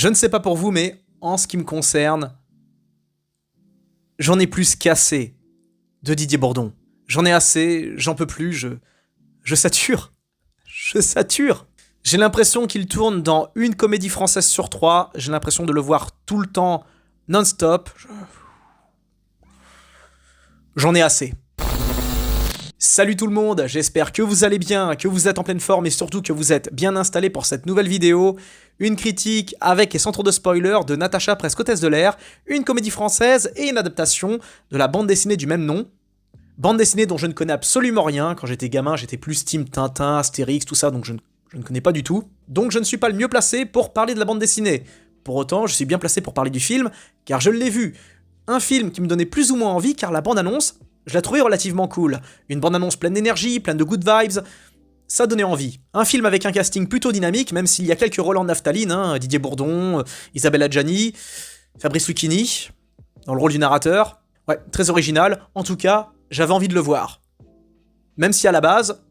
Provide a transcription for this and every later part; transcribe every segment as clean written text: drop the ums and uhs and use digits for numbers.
Je ne sais pas pour vous, mais en ce qui me concerne, j'en ai plus qu'assez de Didier Bourdon. J'en ai assez, j'en peux plus, je sature. Je sature. J'ai l'impression qu'il tourne dans une comédie française sur 3. J'ai l'impression de le voir tout le temps, non-stop. J'en ai assez. Salut tout le monde, j'espère que vous allez bien, que vous êtes en pleine forme et surtout que vous êtes bien installés pour cette nouvelle vidéo. Une critique avec et sans trop de spoilers de Natacha, presque hôtesse de l'air, une comédie française et une adaptation de la bande dessinée du même nom. Bande dessinée dont je ne connais absolument rien. Quand j'étais gamin, j'étais plus team Tintin, Astérix, tout ça, donc je ne connais pas du tout. Donc je ne suis pas le mieux placé pour parler de la bande dessinée. Pour autant, je suis bien placé pour parler du film, car je l'ai vu. Un film qui me donnait plus ou moins envie, car la bande-annonce, je la trouvais relativement cool. Une bande-annonce pleine d'énergie, pleine de good vibes, ça donnait envie. Un film avec un casting plutôt dynamique, même s'il y a quelques rôles en naphtaline, Didier Bourdon, Isabelle Adjani, Fabrice Lucchini, dans le rôle du narrateur. Ouais, très original. En tout cas, j'avais envie de le voir. Même si à la base,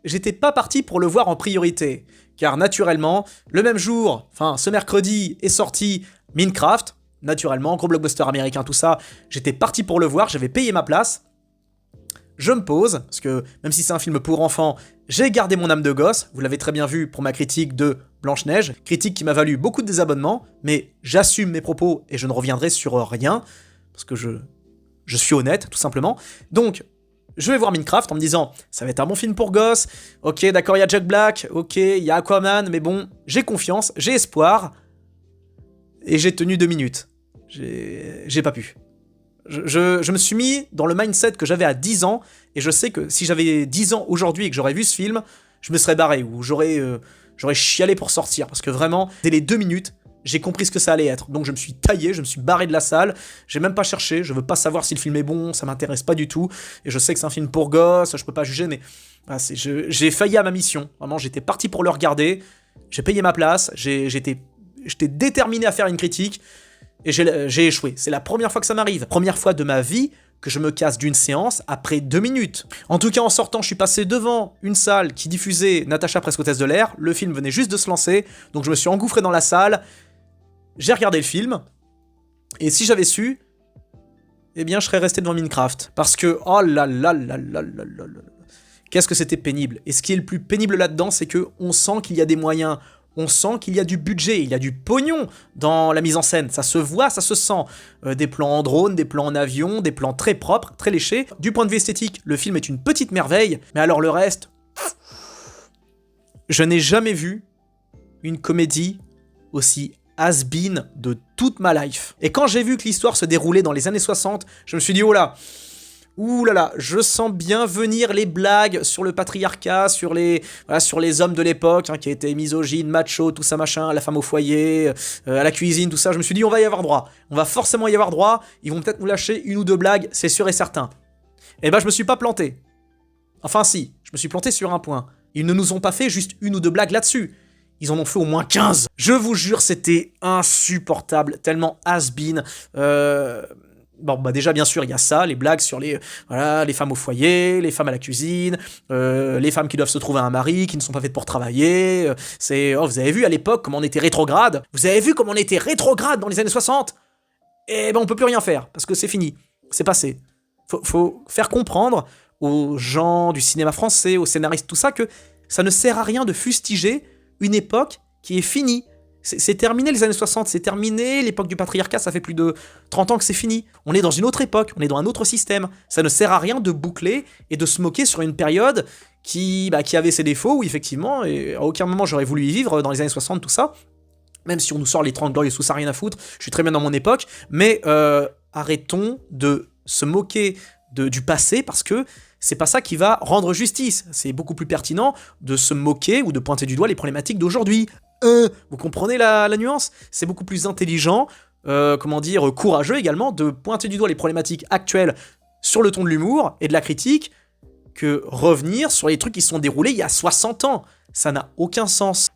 j'étais pas parti pour le voir en priorité. Car naturellement, le même jour, ce mercredi, est sorti Minecraft. Naturellement, gros blockbuster américain, tout ça. J'étais parti pour le voir, j'avais payé ma place. Je me pose, parce que même si c'est un film pour enfants, j'ai gardé mon âme de gosse, vous l'avez très bien vu pour ma critique de Blanche-Neige, critique qui m'a valu beaucoup de désabonnements, mais j'assume mes propos et je ne reviendrai sur rien, parce que je suis honnête, tout simplement. Donc, je vais voir Minecraft en me disant, ça va être un bon film pour gosses, ok, d'accord, il y a Jack Black, ok, il y a Aquaman, mais bon, j'ai confiance, j'ai espoir, et j'ai tenu 2 minutes. J'ai pas pu. Je me suis mis dans le mindset que j'avais à 10 ans, et je sais que si j'avais 10 ans aujourd'hui et que j'aurais vu ce film, je me serais barré, ou j'aurais chialé pour sortir, parce que vraiment, dès les 2 minutes, j'ai compris ce que ça allait être. Donc je me suis taillé, je me suis barré de la salle, j'ai même pas cherché, je veux pas savoir si le film est bon, ça m'intéresse pas du tout, et je sais que c'est un film pour gosses, je peux pas juger, mais voilà, j'ai failli à ma mission. Vraiment, j'étais parti pour le regarder, j'ai payé ma place, j'étais déterminé à faire une critique, et j'ai échoué. C'est la première fois que ça m'arrive. Première fois de ma vie que je me casse d'une séance après 2 minutes. En tout cas, en sortant, je suis passé devant une salle qui diffusait Natacha, presque hôtesse de l'air. Le film venait juste de se lancer, donc je me suis engouffré dans la salle. J'ai regardé le film, et si j'avais su, eh bien, je serais resté devant Minecraft. Parce que, oh là là là là là là là là, qu'est-ce que c'était pénible. Et ce qui est le plus pénible là-dedans, c'est qu'on sent qu'il y a des moyens. On sent qu'il y a du budget, il y a du pognon dans la mise en scène. Ça se voit, ça se sent. Des plans en drone, des plans en avion, des plans très propres, très léchés. Du point de vue esthétique, le film est une petite merveille. Mais alors le reste... Je n'ai jamais vu une comédie aussi has-been de toute ma life. Et quand j'ai vu que l'histoire se déroulait dans les années 60, je me suis dit, oh là, ouh là là, je sens bien venir les blagues sur le patriarcat, sur les hommes de l'époque, qui étaient misogynes, machos, tout ça machin, la femme au foyer, à la cuisine, tout ça. Je me suis dit, on va y avoir droit. On va forcément y avoir droit. Ils vont peut-être nous lâcher 1 ou 2 blagues, c'est sûr et certain. Et ben, je me suis pas planté. Enfin si, je me suis planté sur un point. Ils ne nous ont pas fait juste 1 ou 2 blagues là-dessus. Ils en ont fait au moins 15. Je vous jure, c'était insupportable, tellement has-been. Bon, bah déjà, bien sûr, il y a ça, les blagues sur les femmes au foyer, les femmes à la cuisine, les femmes qui doivent se trouver un mari, qui ne sont pas faites pour travailler. Vous avez vu à l'époque comment on était rétrograde? Vous avez vu comment on était rétrograde dans les années 60? Eh ben, on peut plus rien faire, parce que c'est fini. C'est passé. Faut faire comprendre aux gens du cinéma français, aux scénaristes, tout ça, que ça ne sert à rien de fustiger une époque qui est finie. C'est terminé les années 60, c'est terminé l'époque du patriarcat, ça fait plus de 30 ans que c'est fini. On est dans une autre époque, on est dans un autre système. Ça ne sert à rien de boucler et de se moquer sur une période qui avait ses défauts, où effectivement, et à aucun moment j'aurais voulu y vivre dans les années 60, tout ça. Même si on nous sort les 30 glorieuses, tout ça, rien à foutre, je suis très bien dans mon époque, mais arrêtons de se moquer du passé, parce que c'est pas ça qui va rendre justice. C'est beaucoup plus pertinent de se moquer ou de pointer du doigt les problématiques d'aujourd'hui. Vous comprenez la nuance? C'est beaucoup plus intelligent, courageux également, de pointer du doigt les problématiques actuelles sur le ton de l'humour et de la critique, que revenir sur les trucs qui se sont déroulés il y a 60 ans. Ça n'a aucun sens.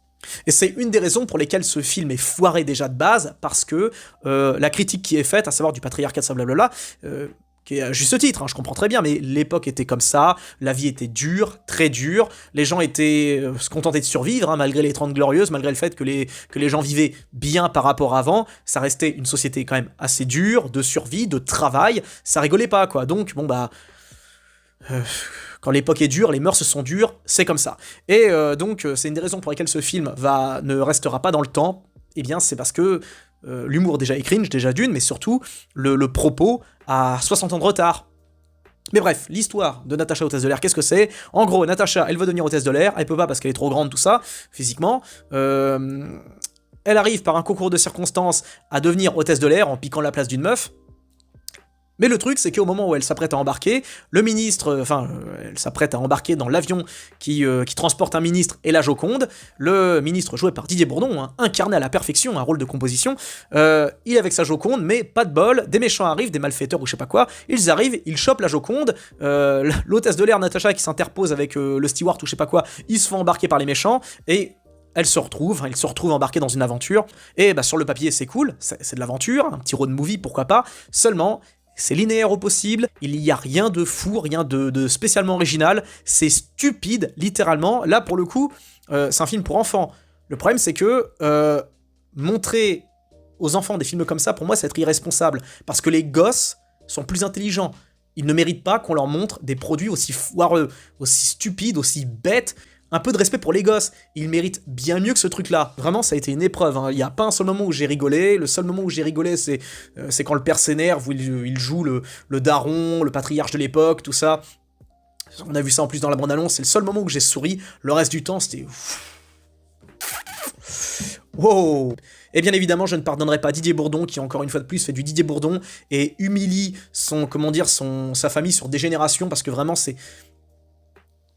Et c'est une des raisons pour lesquelles ce film est foiré déjà de base, parce que la critique qui est faite, à savoir du patriarcat, ça blablabla, qui est à juste titre, hein, je comprends très bien, mais l'époque était comme ça, la vie était dure, très dure, les gens étaient se contentaient de survivre, hein, malgré les 30 glorieuses, malgré le fait que les gens vivaient bien par rapport à avant, ça restait une société quand même assez dure, de survie, de travail, ça rigolait pas, quoi. Donc, bon, bah... quand l'époque est dure, les mœurs sont dures, c'est comme ça. Et donc, c'est une des raisons pour lesquelles ce film ne restera pas dans le temps, eh bien, c'est parce que l'humour déjà est cringe, déjà d'une, mais surtout, le propos a 60 ans de retard. Mais bref, l'histoire de Natacha hôtesse de l'air, qu'est-ce que c'est? En gros, Natacha, elle veut devenir hôtesse de l'air, elle peut pas parce qu'elle est trop grande, tout ça, physiquement. Elle arrive par un concours de circonstances à devenir hôtesse de l'air en piquant la place d'une meuf. Mais le truc, c'est qu'au moment où elle s'apprête à embarquer, le ministre, elle s'apprête à embarquer dans l'avion qui transporte un ministre et la Joconde, le ministre joué par Didier Bourdon, hein, incarné à la perfection, un rôle de composition, il est avec sa Joconde, mais pas de bol, des méchants arrivent, des malfaiteurs ou je sais pas quoi, ils arrivent, ils chopent la Joconde, l'hôtesse de l'air Natacha qui s'interpose avec le steward ou je sais pas quoi, ils se font embarquer par les méchants, et... ils se retrouvent embarqués dans une aventure, et bah sur le papier c'est cool, c'est de l'aventure, un petit road movie, pourquoi pas, seulement... c'est linéaire au possible, il n'y a rien de fou, rien de spécialement original, c'est stupide, littéralement. Là, pour le coup, c'est un film pour enfants. Le problème, c'est que montrer aux enfants des films comme ça, pour moi, c'est être irresponsable. Parce que les gosses sont plus intelligents. Ils ne méritent pas qu'on leur montre des produits aussi foireux, aussi stupides, aussi bêtes. Un peu de respect pour les gosses, ils méritent bien mieux que ce truc-là. Vraiment, ça a été une épreuve, hein. Il n'y a pas un seul moment où j'ai rigolé, le seul moment où j'ai rigolé, c'est quand le père s'énerve, où il joue le daron, le patriarche de l'époque, tout ça. On a vu ça en plus dans la bande-annonce, c'est le seul moment où j'ai souri, le reste du temps, c'était... Wow. Et bien évidemment, je ne pardonnerai pas Didier Bourdon, qui encore une fois de plus fait du Didier Bourdon, et humilie sa famille sur des générations, parce que vraiment,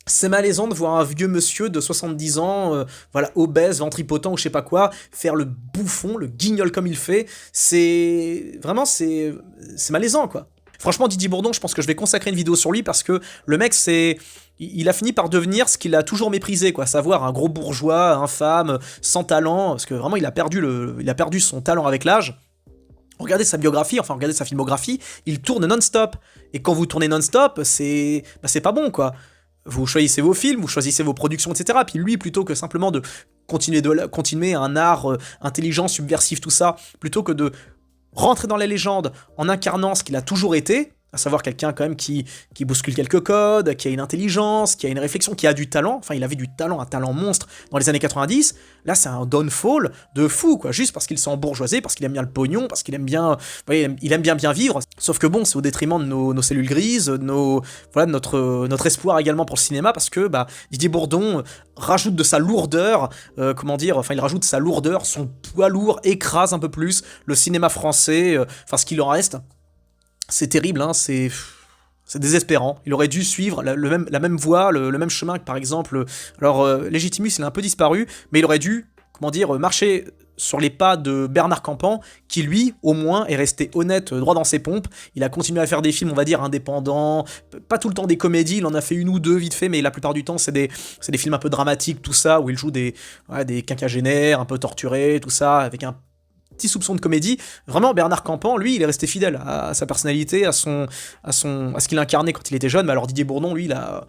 c'est malaisant de voir un vieux monsieur de 70 ans, obèse, ventripotent ou je sais pas quoi, faire le bouffon, le guignol comme il fait. C'est malaisant, quoi. Franchement, Didier Bourdon, je pense que je vais consacrer une vidéo sur lui parce que le mec, il a fini par devenir ce qu'il a toujours méprisé, quoi, savoir un gros bourgeois, infâme, sans talent, parce que vraiment, il a perdu son talent avec l'âge. Regardez sa biographie, regardez sa filmographie, il tourne non-stop. Et quand vous tournez non-stop, c'est pas bon, quoi. Vous choisissez vos films, vous choisissez vos productions, etc. Puis lui, plutôt que simplement de continuer un art intelligent, subversif, tout ça, plutôt que de rentrer dans les légendes en incarnant ce qu'il a toujours été, à savoir quelqu'un quand même qui bouscule quelques codes, qui a une intelligence, qui a une réflexion, qui a du talent, il avait du talent, un talent monstre dans les années 90, là c'est un downfall de fou, quoi, juste parce qu'il s'est embourgeoisé, parce qu'il aime bien le pognon, parce qu'il aime bien, il aime bien vivre, sauf que bon, c'est au détriment de nos cellules grises, notre espoir également pour le cinéma, parce que Didier Bourdon rajoute de sa lourdeur, il rajoute sa lourdeur, son poids lourd écrase un peu plus le cinéma français, ce qu'il en reste. C'est terrible, hein, c'est désespérant. Il aurait dû suivre la même voie, le même chemin que par exemple... Alors, Légitimus, il a un peu disparu, mais il aurait dû, marcher sur les pas de Bernard Campan, qui lui, au moins, est resté honnête, droit dans ses pompes. Il a continué à faire des films, indépendants, pas tout le temps des comédies, il en a fait une ou deux vite fait, mais la plupart du temps, c'est des films un peu dramatiques, tout ça, où il joue des quinquagénaires, un peu torturés, tout ça, avec un petit soupçon de comédie. Vraiment, Bernard Campan, lui, il est resté fidèle à sa personnalité, à ce qu'il incarnait quand il était jeune. Mais alors Didier Bourdon, lui, il a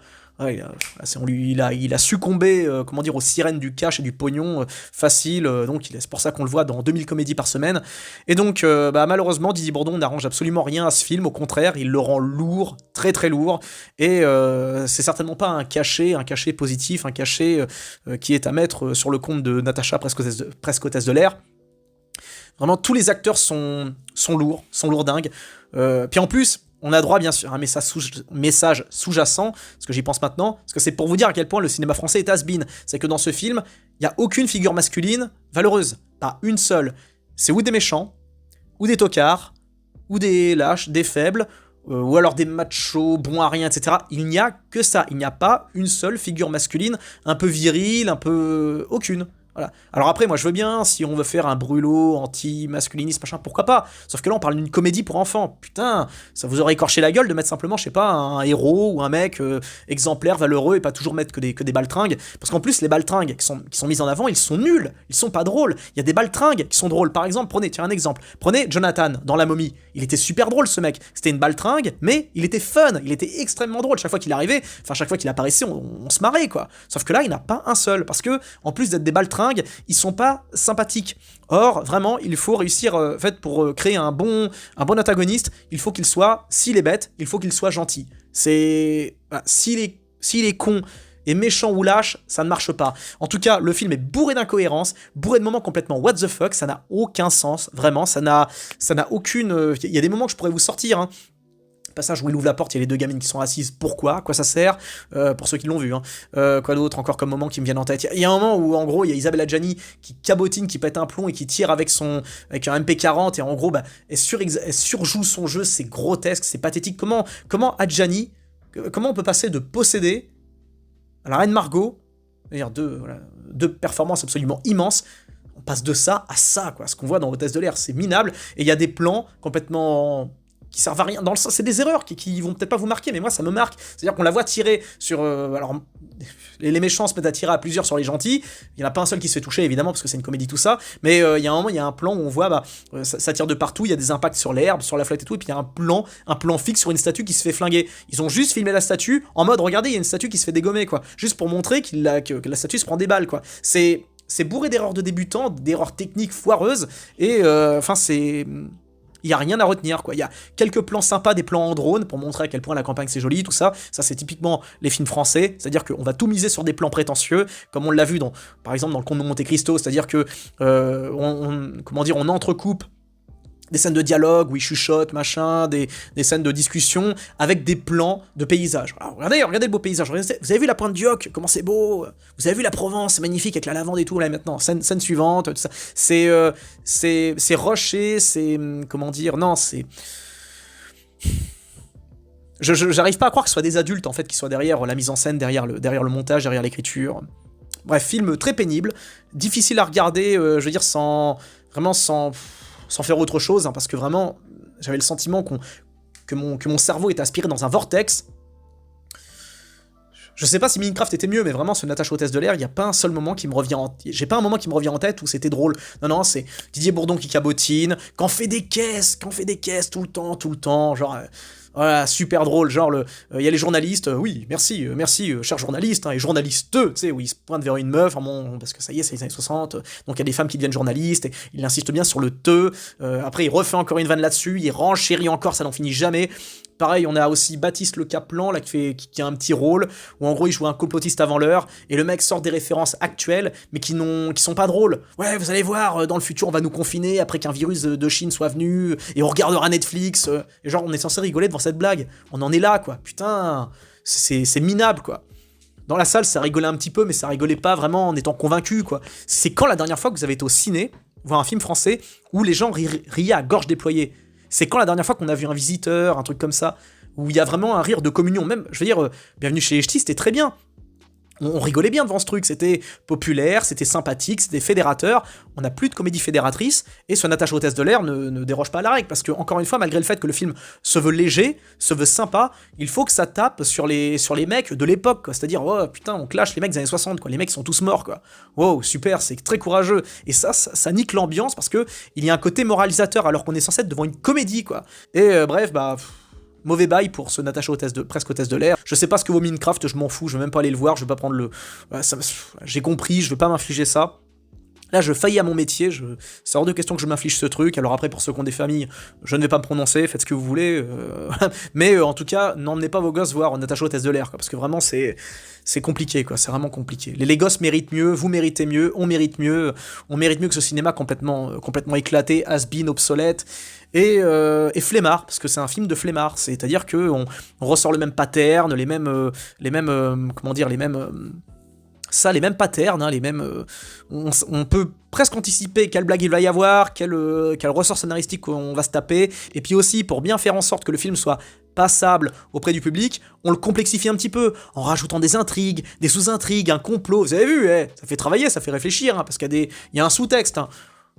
succombé, aux sirènes du cash et du pognon facile. Donc c'est pour ça qu'on le voit dans 2000 comédies par semaine. Et donc, malheureusement, Didier Bourdon n'arrange absolument rien à ce film. Au contraire, il le rend lourd, très très lourd. Et c'est certainement pas un cachet positif, un cachet qui est à mettre sur le compte de Natacha, presque hôtesse de l'air. Vraiment, tous les acteurs sont lourdingues. Puis en plus, on a droit, bien sûr, à un message sous-jacent, parce que j'y pense maintenant, parce que c'est pour vous dire à quel point le cinéma français est has-been. C'est que dans ce film, il n'y a aucune figure masculine valeureuse. Pas une seule. C'est ou des méchants, ou des tocards, ou des lâches, des faibles, ou alors des machos, bons à rien, etc. Il n'y a que ça. Il n'y a pas une seule figure masculine, un peu virile, un peu... aucune. Voilà. Alors après, moi je veux bien, si on veut faire un brûlot anti-masculiniste, machin, pourquoi pas. Sauf que là, on parle d'une comédie pour enfants. Putain, ça vous aurait écorché la gueule de mettre simplement, je sais pas, un héros ou un mec exemplaire, valeureux, et pas toujours mettre que des baltringues. Parce qu'en plus, les baltringues qui sont mises en avant, ils sont nuls. Ils sont pas drôles. Il y a des baltringues qui sont drôles. Par exemple, tiens un exemple. Prenez Jonathan dans La Momie. Il était super drôle ce mec. C'était une baltringue, mais il était fun. Il était extrêmement drôle. Chaque fois qu'il arrivait, enfin chaque fois qu'il apparaissait, on se marrait quoi. Sauf que là, il n'y en a pas un seul. Parce que, en plus d'être des baltringues, ils sont pas sympathiques. Or, vraiment, il faut réussir, en fait, pour créer un bon antagoniste, il faut qu'il soit, s'il est bête, il faut qu'il soit gentil. C'est... Bah, s'il est con et méchant ou lâche, ça ne marche pas. En tout cas, le film est bourré d'incohérences, bourré de moments complètement what the fuck, ça n'a aucun sens, vraiment, ça n'a aucune... Il y a des moments que je pourrais vous sortir, hein. Passage où il ouvre la porte, il y a les deux gamines qui sont assises. Pourquoi ? À quoi ça sert ? Pour ceux qui l'ont vu. Hein. Quoi d'autre encore comme moment qui me viennent en tête ? Il y a un moment où, en gros, il y a Isabelle Adjani qui cabotine, qui pète un plomb et qui tire avec un MP40. Et en gros, bah, elle surjoue son jeu. C'est grotesque, c'est pathétique. Comment Adjani, comment on peut passer de Possédé à la Reine Margot, c'est-à-dire deux performances absolument immenses, on passe de ça à ça, quoi. Ce qu'on voit dans Hôtesse de l'air, c'est minable. Et il y a des plans complètement... qui servent à rien, dans le sens, c'est des erreurs qui vont peut-être pas vous marquer, mais moi ça me marque, c'est-à-dire qu'on la voit tirer sur, alors les méchants se mettent à tirer à plusieurs sur les gentils, il y en a pas un seul qui se fait toucher évidemment, parce que c'est une comédie tout ça, mais il y a un moment, il y a un plan où on voit, ça tire de partout, il y a des impacts sur l'herbe, sur la flotte et tout, et puis il y a un plan fixe sur une statue qui se fait flinguer, ils ont juste filmé la statue, en mode, regardez, il y a une statue qui se fait dégommer, quoi, juste pour montrer que la statue se prend des balles, quoi, c'est bourré d'erreurs de débutants, d'erreurs techniques foireuses, et enfin c'est... Il n'y a rien à retenir, quoi. Il y a quelques plans sympas, des plans en drone, pour montrer à quel point la campagne c'est joli, tout ça. Ça, c'est typiquement les films français, c'est-à-dire qu'on va tout miser sur des plans prétentieux, comme on l'a vu, par exemple, dans Le Comte de Monte Cristo, c'est-à-dire que, on entrecoupe des scènes de dialogue où ils chuchotent, machin, des scènes de discussion avec des plans de paysages. Alors, regardez le beau paysage. Vous avez vu la pointe du Hoc, comment c'est beau. Vous avez vu la Provence, c'est magnifique avec la lavande et tout. Là maintenant, scène suivante, tout ça. C'est rushé, c'est comment dire. Non, c'est. J'arrive pas à croire que ce soit des adultes en fait qui soient derrière la mise en scène, derrière le montage, derrière l'écriture. Bref, film très pénible, difficile à regarder. Je veux dire sans faire autre chose, hein, parce que vraiment, j'avais le sentiment que mon cerveau était aspiré dans un vortex. Je sais pas si Minecraft était mieux, mais vraiment, ce Natacha Hôtesse de l'air, il n'y a pas un seul moment qui me revient J'ai pas un moment qui me revient en tête où c'était drôle. Non, c'est Didier Bourdon qui cabotine, qu'en fait des caisses tout le temps, genre... Voilà, super drôle, genre, y a les journalistes, oui, merci, cher journaliste, hein, et journaliste, tu sais, où il se pointe vers une meuf, parce que ça y est, c'est les années 60, donc il y a des femmes qui deviennent journalistes, et il insiste bien sur le te, après il refait encore une vanne là-dessus, il renchérit encore, ça n'en finit jamais. Pareil, on a aussi Baptiste Le Caplan, là, qui a un petit rôle, où en gros il joue un complotiste avant l'heure, et le mec sort des références actuelles, mais qui sont pas drôles. Ouais, vous allez voir, dans le futur on va nous confiner, après qu'un virus de Chine soit venu, et on regardera Netflix, et genre on est censé rigoler devant cette blague. On en est là, quoi. Putain, c'est minable, quoi. Dans la salle, ça rigolait un petit peu, mais ça rigolait pas vraiment en étant convaincu, quoi. C'est quand la dernière fois que vous avez été au ciné, voir un film français, où les gens riaient à gorge déployée? C'est quand la dernière fois qu'on a vu un visiteur, un truc comme ça, où il y a vraiment un rire de communion? Même, je veux dire, Bienvenue chez les Ch'tis, c'était très bien. On rigolait bien devant ce truc, c'était populaire, c'était sympathique, c'était fédérateur. On n'a plus de comédie fédératrice, et ce Natacha Hôtesse de l'air ne déroge pas à la règle, parce que, encore une fois, malgré le fait que le film se veut léger, se veut sympa, il faut que ça tape sur les mecs de l'époque, quoi. C'est-à-dire, oh putain, on clash les mecs des années 60, quoi. Les mecs sont tous morts, quoi. Wow, super, c'est très courageux. Et ça nique l'ambiance, parce que il y a un côté moralisateur, alors qu'on est censé être devant une comédie, quoi. Et bref, mauvais bail pour ce Natacha presque hôtesse de l'air. Je sais pas ce que vaut Minecraft, je m'en fous, je vais même pas aller le voir, je vais pas prendre le... J'ai compris, je vais pas m'infliger ça. Là, je faillis à mon métier, c'est hors de question que je m'inflige ce truc. Alors après, pour ceux qui ont des familles, je ne vais pas me prononcer, faites ce que vous voulez. Mais en tout cas, n'emmenez pas vos gosses voir Natacha Hôtesse de l'air, quoi, parce que vraiment, c'est compliqué, quoi. C'est vraiment compliqué. Les gosses méritent mieux, vous méritez mieux, on mérite mieux que ce cinéma complètement éclaté, has-been, obsolète, et flemmard, parce que c'est un film de flemmard. C'est-à-dire que on ressort le même pattern, les mêmes patterns, hein, on peut presque anticiper quelle blague il va y avoir, quel ressort scénaristique on va se taper, et puis aussi, pour bien faire en sorte que le film soit passable auprès du public, on le complexifie un petit peu, en rajoutant des intrigues, des sous-intrigues, un complot, vous avez vu, ça fait travailler, ça fait réfléchir, parce qu'il y a un sous-texte,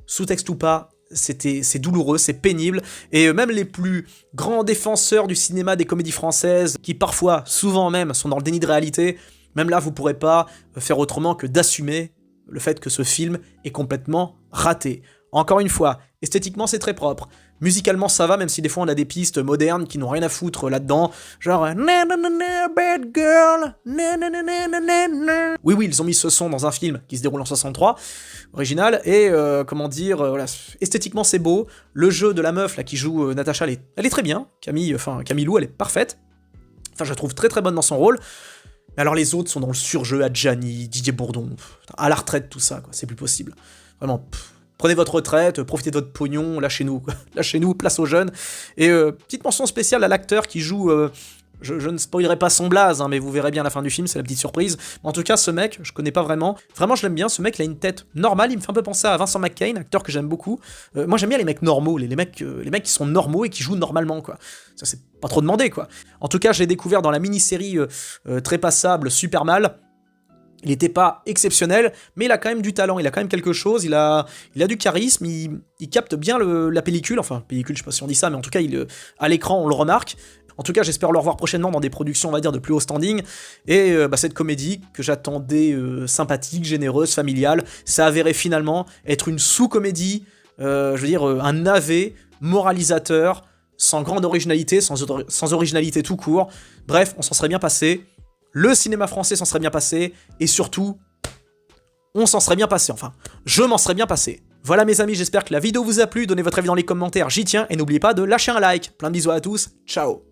sous-texte ou pas, c'est douloureux, c'est pénible, et même les plus grands défenseurs du cinéma des comédies françaises, qui parfois, souvent même, sont dans le déni de réalité, même là vous pourrez pas faire autrement que d'assumer le fait que ce film est complètement raté. Encore une fois, esthétiquement c'est très propre, musicalement ça va, même si des fois on a des pistes modernes qui n'ont rien à foutre là-dedans, genre na na na na bad girl, na na na na na na. Oui, ils ont mis ce son dans un film qui se déroule en 63, original, et voilà, esthétiquement c'est beau, le jeu de la meuf là qui joue Natacha, elle est très bien, Camilou, elle est parfaite, je la trouve très très bonne dans son rôle. Mais alors les autres sont dans le surjeu, Adjani, Didier Bourdon, à la retraite tout ça, quoi, c'est plus possible. Vraiment, prenez votre retraite, profitez de votre pognon, lâchez-nous, lâchez-nous, place aux jeunes. Et petite mention spéciale à l'acteur qui joue, je ne spoilerai pas son blaze, mais vous verrez bien à la fin du film, c'est la petite surprise. En tout cas, ce mec, je connais pas vraiment. Vraiment, je l'aime bien, ce mec, il a une tête normale, il me fait un peu penser à Vincent McCain, acteur que j'aime beaucoup. Moi, j'aime bien les mecs normaux, les mecs qui sont normaux et qui jouent normalement, quoi. Ça, c'est pas trop demandé, quoi. En tout cas, je l'ai découvert dans la mini-série très passable, Super Mal. Il n'était pas exceptionnel, mais il a quand même du talent, il a quand même quelque chose, il a du charisme, il capte bien la pellicule, enfin, pellicule, je sais pas si on dit ça, mais en tout cas, à l'écran, on le remarque. En tout cas, j'espère le revoir prochainement dans des productions, on va dire, de plus haut standing. Et cette comédie que j'attendais sympathique, généreuse, familiale, ça avérait finalement être une sous-comédie, un navet moralisateur, sans grande originalité, sans originalité tout court. Bref, on s'en serait bien passé. Le cinéma français s'en serait bien passé, et surtout, on s'en serait bien passé, enfin, je m'en serais bien passé. Voilà mes amis, j'espère que la vidéo vous a plu, donnez votre avis dans les commentaires, j'y tiens, et n'oubliez pas de lâcher un like. Plein de bisous à tous, ciao.